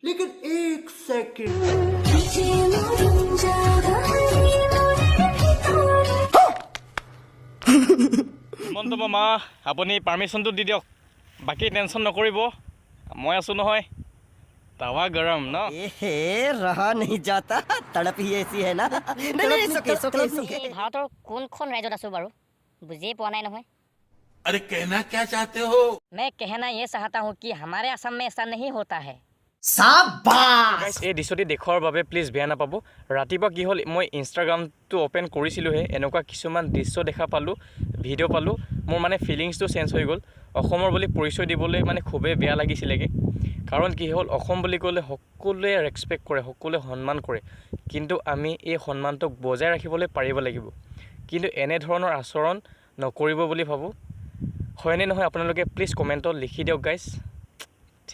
लेकिन एक सेकंड হিমন্ত মামা আপুনি পাৰ্মিশ্যনটো দি দিয়ক বাকী টেনশ্যন নকৰিব মই আছোঁ নহয় তাৱা গৰম ন रहा नहीं जाता तड़प ही ऐसी है ना नहीं सोके ভাৰতৰ কোনখন ৰাজ্যত আছো বাৰু বুজিয়ে পোৱা নাই নহয় अरे कहना क्या चाहते हो मैं कहना ये चाहता हूँ कि हमारे असम में ऐसा नहीं होता है शाबाश এই দৃশ্যটি দেখুৱাৰ বাবে প্লিজ বেয়া নাপাব ৰাতিপুৱা কি হ'ল মই ইনষ্টাগ্ৰামটো অ'পেন কৰিছিলোঁহে এনেকুৱা কিছুমান দৃশ্য দেখা পালোঁ ভিডিঅ' পালোঁ মোৰ মানে ফিলিংছটো চেঞ্জ হৈ গ'ল অসমৰ বুলি পৰিচয় দিবলৈ মানে খুবেই বেয়া লাগিছিলেগৈ কাৰণ কি হ'ল অসম বুলি ক'লে সকলোৱে ৰেচপেক্ট কৰে সকলোৱে সন্মান কৰে কিন্তু আমি এই সন্মানটোক বজাই ৰাখিবলৈ পাৰিব লাগিব কিন্তু এনেধৰণৰ আচৰণ নকৰিব বুলি ভাবোঁ হয়নে নহয় আপোনালোকে প্লিজ কমেণ্টত লিখি দিয়ক গাইজ